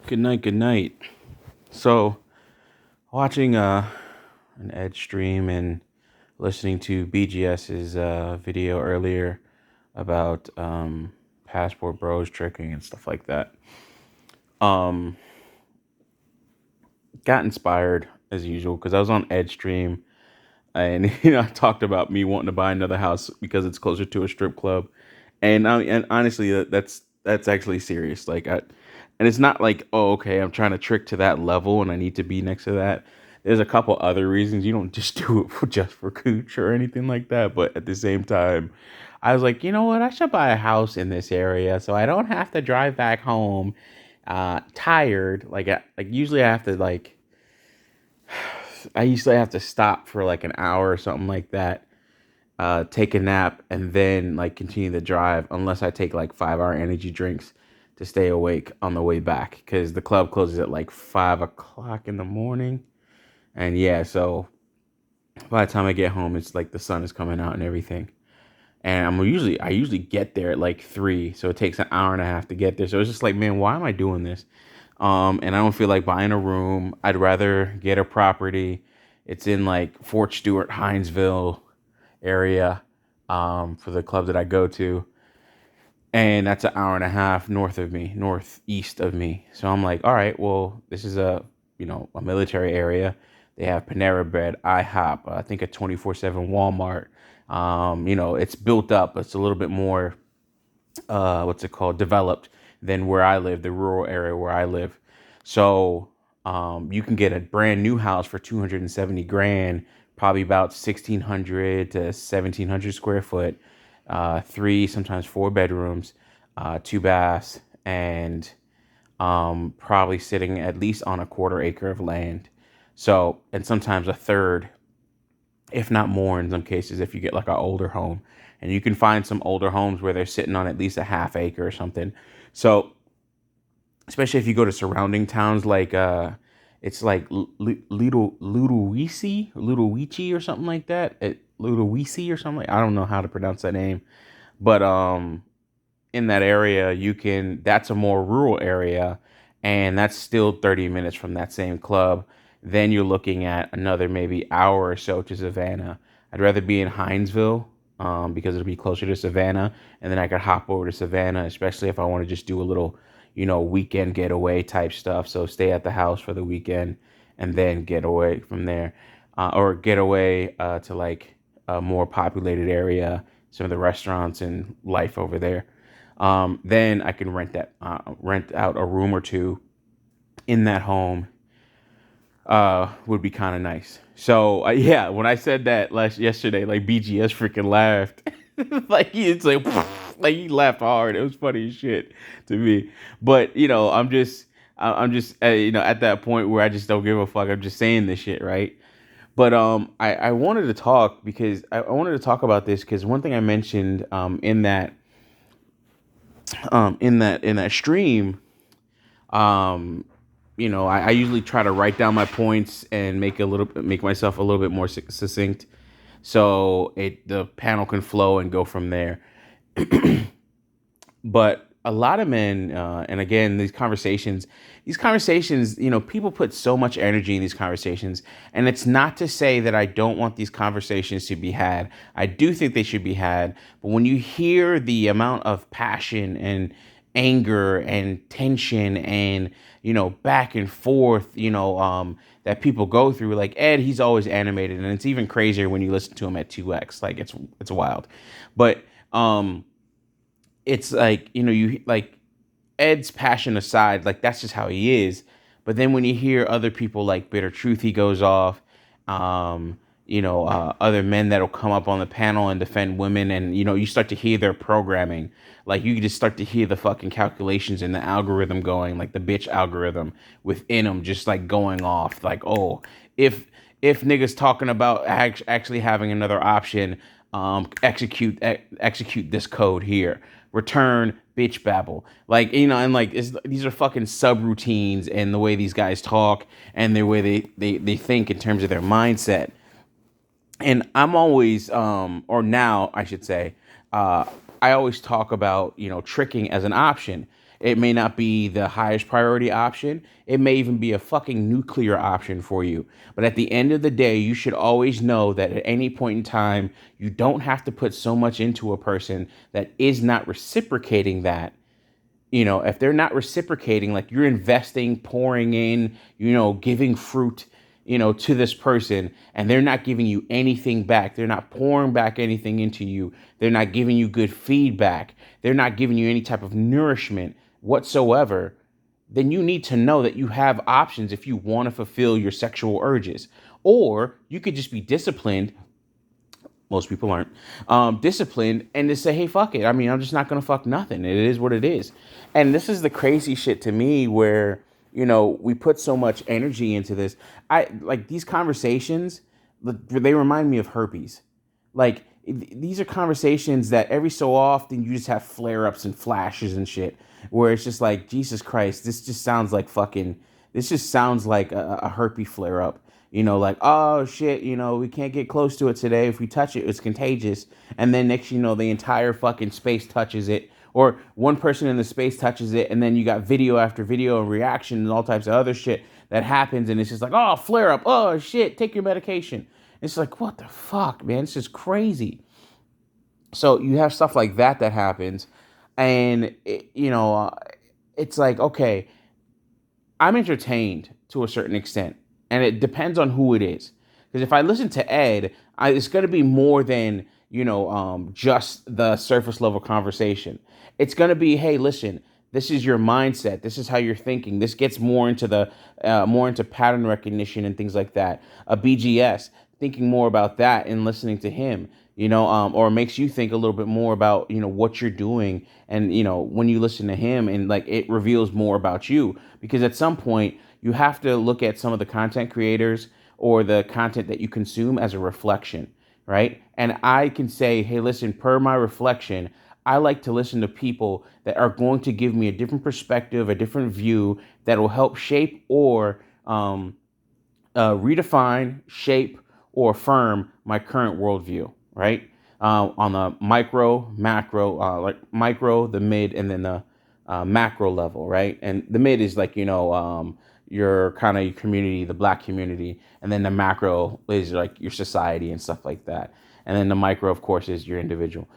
Good night, good night. So, watching an Ed stream and listening to BGS's video earlier about passport bros tricking and stuff like that. Um, got inspired as usual because I was on Ed stream and I talked about me wanting to buy another house because it's closer to a strip club, and honestly that's actually serious. And it's not like, oh, okay, I'm trying to trick to that level and I need to be next to that. There's a couple other reasons. You don't just do it just for cooch or anything like that. But at the same time, I was like, you know what? I should buy a house in this area so I don't have to drive back home tired. Like usually I usually have to stop for like an hour or something like that, take a nap, and then like continue the drive unless I take like 5 hour energy drinks to stay awake on the way back because the club closes at like 5 o'clock in the morning. And yeah, so by the time I get home, it's like the sun is coming out and everything. And I usually get there at like 3, so it takes an hour and a half to get there. So it's just like, man, why am I doing this? And I don't feel like buying a room. I'd rather get a property. It's in like Fort Stewart, Hinesville area, for the club that I go to, and that's an hour and a half northeast of me. So I'm like, all right, well, this is a military area. They have Panera Bread, IHOP, I think a 24/7 Walmart. It's built up. It's a little bit more, what's it called, developed than where I live, the rural area where I live. So you can get a brand new house for 270 grand, probably about 1,600 to 1,700 square foot, three, sometimes four bedrooms, two baths, and probably sitting at least on a quarter acre of land. So, and sometimes a third, if not more in some cases, if you get like an older home. And you can find some older homes where they're sitting on at least a half acre or something. So, especially if you go to surrounding towns like it's like Ludowici or something like that. Ludowici or something. I don't know how to pronounce that name, but in that area that's a more rural area, and that's still 30 minutes from that same club. Then you're looking at another maybe hour or so to Savannah. I'd rather be in Hinesville, because it'll be closer to Savannah, and then I could hop over to Savannah, especially if I want to just do a little, weekend getaway type stuff. So stay at the house for the weekend and then get away from there, or get away to like a more populated area, some of the restaurants and life over there. Then I can rent out a room or two in that home. Would be kind of nice. So yeah, when I said that yesterday, like BGS freaking laughed, it's like he laughed hard. It was funny as shit to me. But I'm just at that point where I just don't give a fuck. I'm just saying this shit, right? But I wanted to talk because I wanted to talk about this because one thing I mentioned in that stream, um, I usually try to write down my points and make myself a little bit more succinct, so the panel can flow and go from there. But a lot of men, and again, these conversations, people put so much energy in these conversations, and it's not to say that I don't want these conversations to be had. I do think they should be had, but when you hear the amount of passion and anger and tension and back and forth, that people go through, like Ed, he's always animated, and it's even crazier when you listen to him at 2x. Like it's wild, but it's like, you like Ed's passion aside, like that's just how he is. But then when you hear other people like Bitter Truth, he goes off. Other men that'll come up on the panel and defend women, and you start to hear their programming. Like you just start to hear the fucking calculations and the algorithm going, like the bitch algorithm within them, just like going off. Like, oh, if niggas talking about actually having another option, execute this code here, return bitch babble, like, and like these are fucking subroutines, and the way these guys talk and the way they think in terms of their mindset. And I'm always, or now I should say, I always talk about tricking as an option. It may not be the highest priority option. It may even be a fucking nuclear option for you. But at the end of the day, you should always know that at any point in time, you don't have to put so much into a person that is not reciprocating that. If they're not reciprocating, like you're investing, pouring in, giving fruit, to this person, and they're not giving you anything back. They're not pouring back anything into you. They're not giving you good feedback. They're not giving you any type of nourishment whatsoever. Then you need to know that you have options if you want to fulfill your sexual urges. Or you could just be disciplined. Most people aren't disciplined, and to say, hey, fuck it. I mean, I'm just not gonna fuck nothing. It is what it is. And this is the crazy shit to me, where we put so much energy into this. I like these conversations. They remind me of herpes. Like these are conversations that every so often you just have flare ups and flashes and shit, where it's just like, Jesus Christ, this just sounds like fucking. This just sounds like a herpes flare up. Like, oh shit, we can't get close to it today. If we touch it, it's contagious. And then next, the entire fucking space touches it. Or one person in the space touches it, and then you got video after video and reaction and all types of other shit that happens. And it's just like, oh, flare up. Oh shit, take your medication. It's like, what the fuck, man? It's just crazy. So you have stuff like that happens. And, it's like, okay, I'm entertained to a certain extent, and it depends on who it is. Because if I listen to Ed, it's going to be more than just the surface level conversation. It's going to be, hey, listen, this is your mindset. This is how you're thinking. This gets more into more into pattern recognition and things like that. A BGS, thinking more about that and listening to him. Or it makes you think a little bit more about, what you're doing. And, when you listen to him, and like it reveals more about you, because at some point you have to look at some of the content creators or the content that you consume as a reflection, right? And I can say, hey, listen, per my reflection, I like to listen to people that are going to give me a different perspective, a different view that will help shape or redefine, shape, or affirm my current worldview, right? On the micro, macro, like micro, the mid, and then the macro level, right? And the mid is like, your kind of your community, the black community. And then the macro is like your society and stuff like that. And then the micro, of course, is your individual.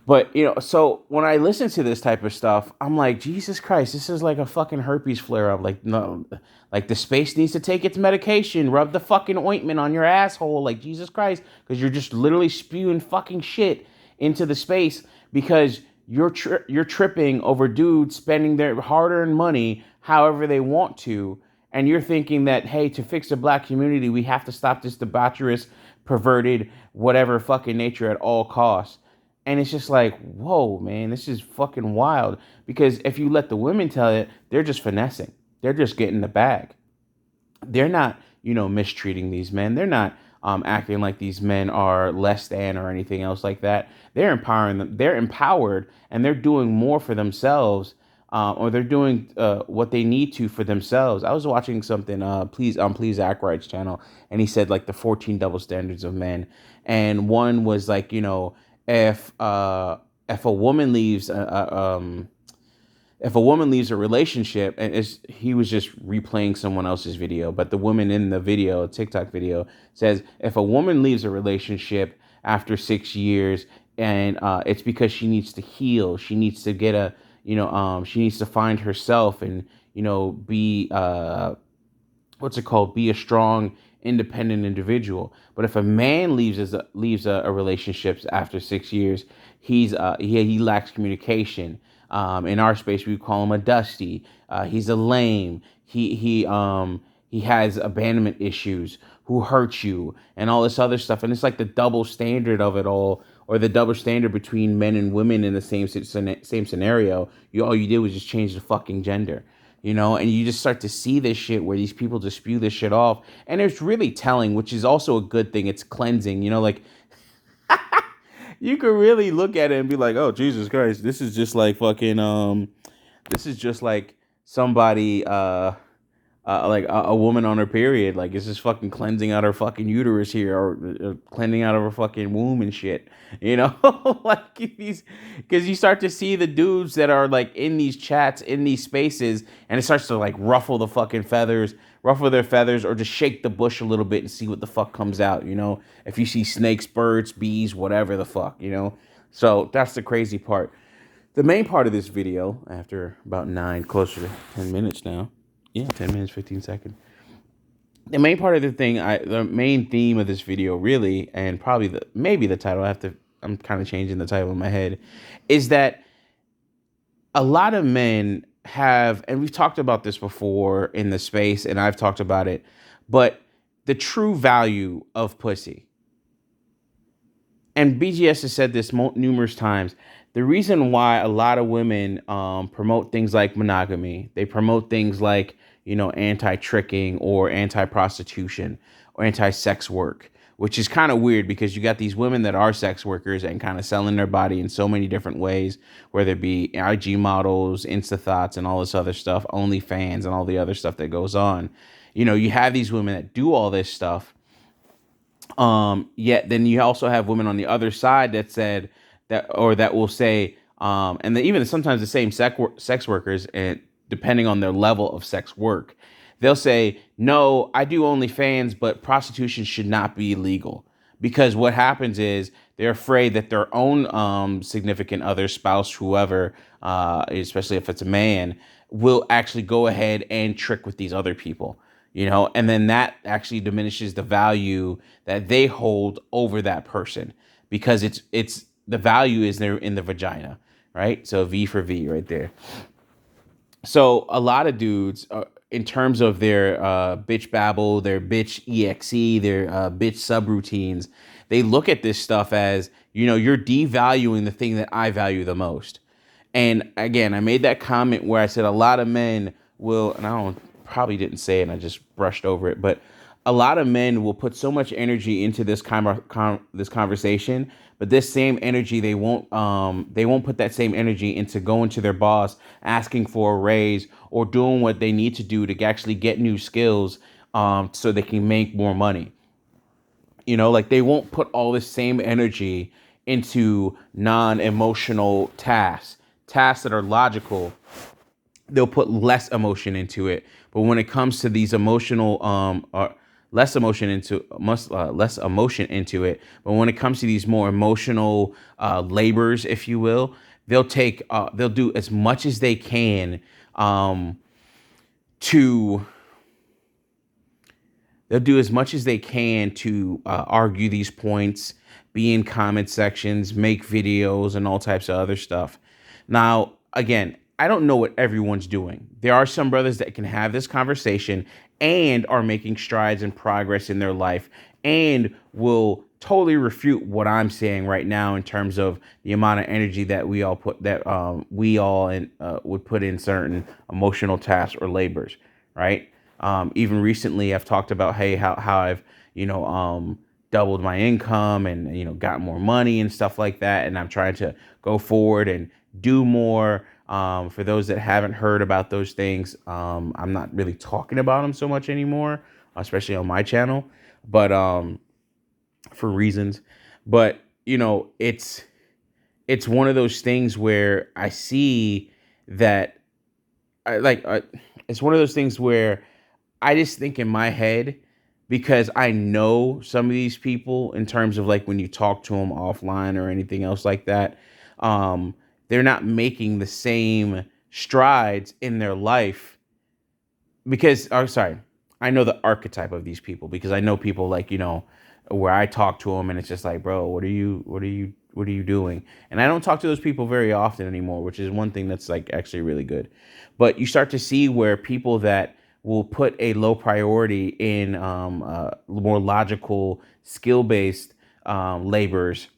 But, so when I listen to this type of stuff, I'm like, Jesus Christ, this is like a fucking herpes flare up. Like, no, like the space needs to take its medication. Rub the fucking ointment on your asshole. Like, Jesus Christ. Because you're just literally spewing fucking shit into the space because you're tripping over dudes spending their hard-earned money however they want to. And you're thinking that, hey, to fix the black community, we have to stop this debaucherous, perverted, whatever fucking nature at all costs. And it's just like, whoa, man, this is fucking wild. Because if you let the women tell it, they're just finessing. They're just getting the bag. They're not, mistreating these men. They're not acting like these men are less than or anything else like that. They're empowering them. They're empowered, and they're doing more for themselves, or they're doing what they need to for themselves. I was watching something, Please Zachariah's channel, and he said like the 14 double standards of men, and one was like, if a woman leaves if a woman leaves a relationship, and he was just replaying someone else's video, but the woman in the video, TikTok video, says if a woman leaves a relationship after 6 years, and it's because she needs to heal, she needs to get she needs to find herself, and be be a strong, independent individual. But if a man leaves a relationship after 6 years, he lacks communication. In our space, we call him a dusty. He's a lame. He has abandonment issues. Who hurt you and all this other stuff. And it's like the double standard of it all, or the double standard between men and women in the same scenario. All you did was just change the fucking gender. And you just start to see this shit where these people just spew this shit off. And it's really telling, which is also a good thing. It's cleansing, like you could really look at it and be like, oh, Jesus Christ, this is just like fucking, this is just like somebody, like a woman on her period. Like, it's just fucking cleansing out her fucking uterus here, or cleansing out of her fucking womb and shit. You know, like these, because you start to see the dudes that are like in these chats, in these spaces, and it starts to like ruffle the fucking feathers, ruffle their feathers, or just shake the bush a little bit and see what the fuck comes out. You know, if you see snakes, birds, bees, whatever the fuck, you know. So that's the crazy part. The main part of this video, after about closer to 10 minutes now. Yeah, 10 minutes, 15 seconds. The main part of the main theme of this video, really, and probably maybe the title, I'm kind of changing the title in my head, is that a lot of men have, and we've talked about this before in the space, and I've talked about it, but the true value of pussy. And BGS has said this numerous times. The reason why a lot of women promote things like monogamy, they promote things like, you know, anti-tricking or anti-prostitution or anti-sex work, which is kind of weird because you got these women that are sex workers and kind of selling their body in so many different ways, whether it be IG models, Insta thoughts, and all this other stuff, OnlyFans, and all the other stuff that goes on. You know, you have these women that do all this stuff. Yet then you also have women on the other side that said that, or that will say, and even sometimes the same sex workers, and depending on their level of sex work, they'll say, no, I do OnlyFans, but prostitution should not be legal. Because what happens is they're afraid that their own significant other, spouse, whoever, especially if it's a man, will actually go ahead and trick with these other people. You know, and then that actually diminishes the value that they hold over that person, because it's the value is there in the vagina, right? So V for V right there. So a lot of dudes, in terms of their bitch babble, their bitch EXE, their bitch subroutines, they look at this stuff as, you know, you're devaluing the thing that I value the most. And again, I made that comment where I said a lot of men will, and probably didn't say it and I just brushed over it, but a lot of men will put so much energy into this this conversation, but this same energy they won't put that same energy into going to their boss, asking for a raise, or doing what they need to do to actually get new skills, so they can make more money. You know, like they won't put all this same energy into non-emotional tasks that are logical. They'll put less emotion into it. But when it comes to these emotional, less emotion into it. But when it comes to these more emotional labors, if you will, they'll do as much as they can to argue these points, be in comment sections, make videos, and all types of other stuff. Now, again, I don't know what everyone's doing. There are some brothers that can have this conversation and are making strides and progress in their life and will totally refute what I'm saying right now in terms of the amount of energy that we all would put in certain emotional tasks or labors, right? Even recently, I've talked about, hey, how I've, doubled my income and, got more money and stuff like that. And I'm trying to go forward and do more. For those that haven't heard about those things, I'm not really talking about them so much anymore, especially on my channel, but for reasons. But, it's one of those things where I see that it's one of those things where I just think in my head, because I know some of these people in terms of like when you talk to them offline or anything else like that, they're not making the same strides in their life because, I know the archetype of these people because I know people like, where I talk to them and it's just like, bro, what are you doing? And I don't talk to those people very often anymore, which is one thing that's like actually really good. But you start to see where people that will put a low priority in more logical, skill-based labors,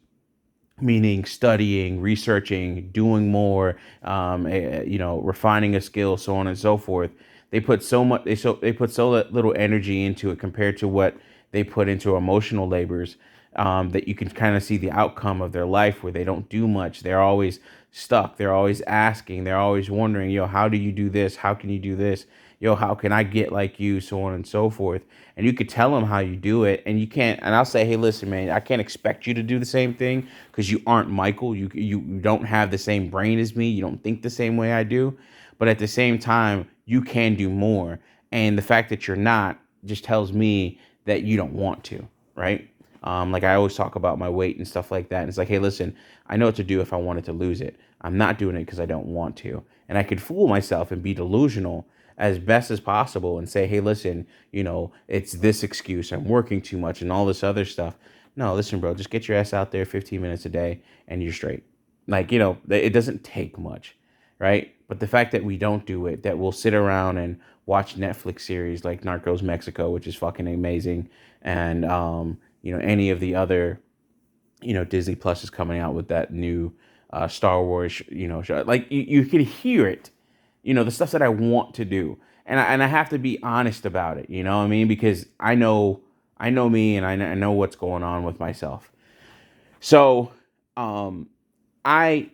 meaning studying, researching, doing more, refining a skill, so on and so forth. They put so little energy into it compared to what they put into emotional labors. that you can kind of see the outcome of their life where they don't do much. They're always stuck. They're always asking. They're always wondering, yo, how do you do this? How can you do this? Yo, how can I get like you? So on and so forth. And you could tell them how you do it, and you can't. And I'll say, hey, listen, man, I can't expect you to do the same thing because you aren't Michael. You don't have the same brain as me. You don't think the same way I do. But at the same time, you can do more. And the fact that you're not just tells me that you don't want to, right? Like I always talk about my weight and stuff like that. And it's like, hey, listen, I know what to do if I wanted to lose it. I'm not doing it because I don't want to. And I could fool myself and be delusional as best as possible and say, hey, listen, it's this excuse. I'm working too much and all this other stuff. No, listen, bro, just get your ass out there 15 minutes a day and you're straight. Like, it doesn't take much, right? But the fact that we don't do it, that we'll sit around and watch Netflix series like Narcos Mexico, which is fucking amazing, and any of the other, Disney Plus is coming out with that new Star Wars, show. Like you can hear it, the stuff that I want to do, and I have to be honest about it. You know what I mean? Because I know me, and I know what's going on with myself. So, I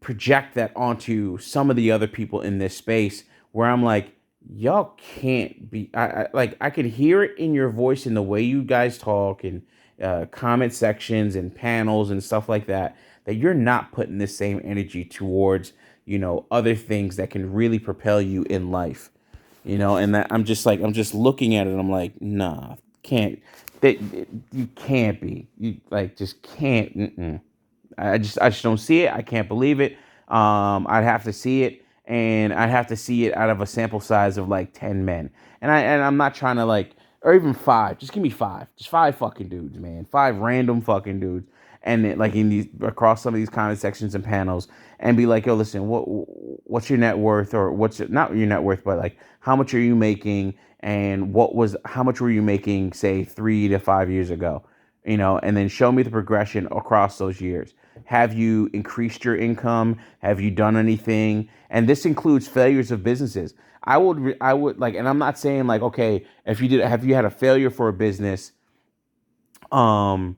project that onto some of the other people in this space where I'm like, y'all can't be. I can hear it in your voice in the way you guys talk and comment sections and panels and stuff like that. That you're not putting the same energy towards other things that can really propel you in life. And that I'm just looking at it. And I'm like, nah, can't. That you can't be. You like just can't. Mm-mm. I just don't see it. I can't believe it. I'd have to see it, and I'd have to see it out of a sample size of like 10 men. And I'm not trying to like, or even five. Just give me five. Just five fucking dudes, man. Five random fucking dudes. And then, like in these across some of these comment sections and panels, and be like, yo, listen, what's your net worth, or not your net worth, but like how much are you making, and how much were you making, say 3 to 5 years ago, and then show me the progression across those years. Have you increased your income? Have you done anything? And this includes failures of businesses. I would like, and I'm not saying like, okay, have you had a failure for a business, um,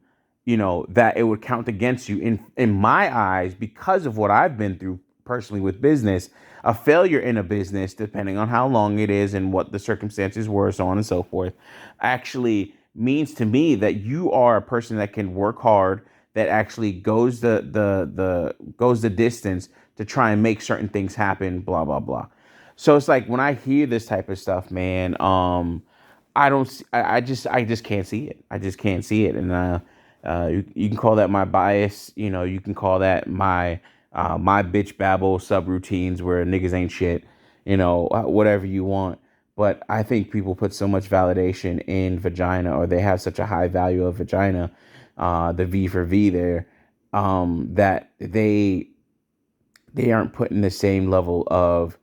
that it would count against you in my eyes because of what I've been through personally with business. A failure in a business, depending on how long it is and what the circumstances were, so on and so forth, actually means to me that you are a person that can work hard, that actually goes the distance to try and make certain things happen, blah blah blah. So it's like when I hear this type of stuff, man, I don't. I just can't see it. I just can't see it. And you can call that my bias. You can call that my bitch babble subroutines where niggas ain't shit. Whatever you want. But I think people put so much validation in vagina, or they have such a high value of vagina, the V for V there, that they aren't putting the same level of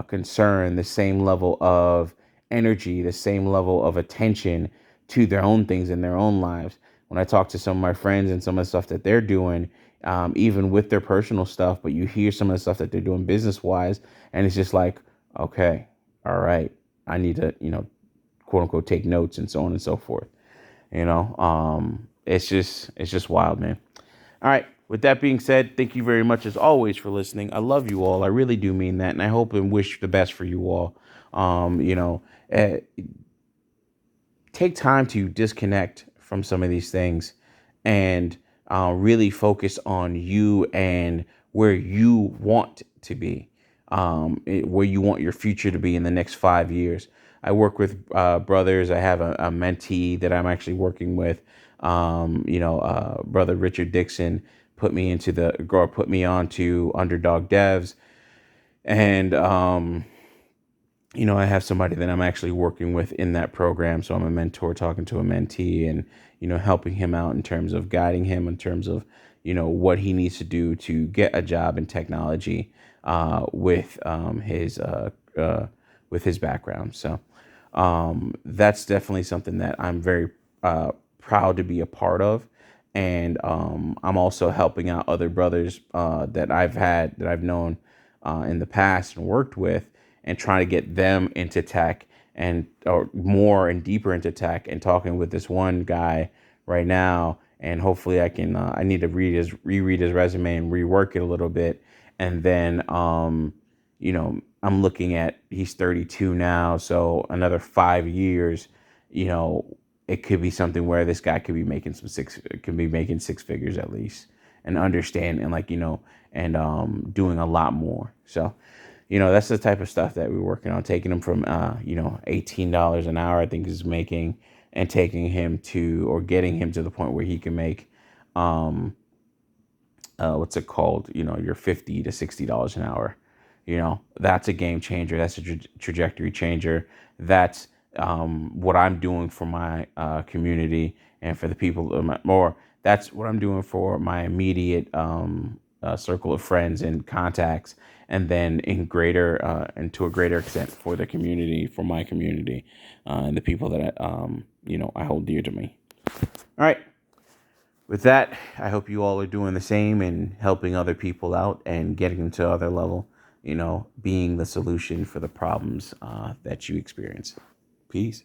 concern, the same level of energy, the same level of attention to their own things in their own lives. When I talk to some of my friends and some of the stuff that they're doing, even with their personal stuff, but you hear some of the stuff that they're doing business wise, and it's just like, okay, all right, I need to, quote unquote, take notes and so on and so forth. It's just wild, man. All right. With that being said, thank you very much as always for listening. I love you all. I really do mean that, and I hope and wish the best for you all. Uh, Take time to disconnect from some of these things and really focus on you and where you want to be, where you want your future to be in the next 5 years. I work with brothers. I have a mentee that I'm actually working with. Brother Richard Dixon put me on to Underdog Devs, and I have somebody that I'm actually working with in that program. So I'm a mentor talking to a mentee, and, helping him out in terms of guiding him in terms of, what he needs to do to get a job in technology with his background. So that's definitely something that I'm very proud to be a part of. And I'm also helping out other brothers that I've known in the past and worked with, and trying to get them into tech, or more and deeper into tech, and talking with this one guy right now and hopefully I can. I need to reread his resume and rework it a little bit, and then I'm looking at, he's 32 now, so another 5 years, you know, it could be something where this guy could be making six figures at least, and understand, and and doing a lot more. So that's the type of stuff that we're working on, taking him from $18 an hour, I think, is making, and taking him to, or getting him to the point where he can make um what's it called, your $50 to $60 an hour. That's a game changer. That's a trajectory changer. That's what I'm doing for my community, and for the people, more, that's what I'm doing for my immediate circle of friends and contacts, and then and to a greater extent for the community, for my community, and the people that I hold dear to me. All right. With that, I hope you all are doing the same and helping other people out and getting them to other level, being the solution for the problems that you experience. Peace.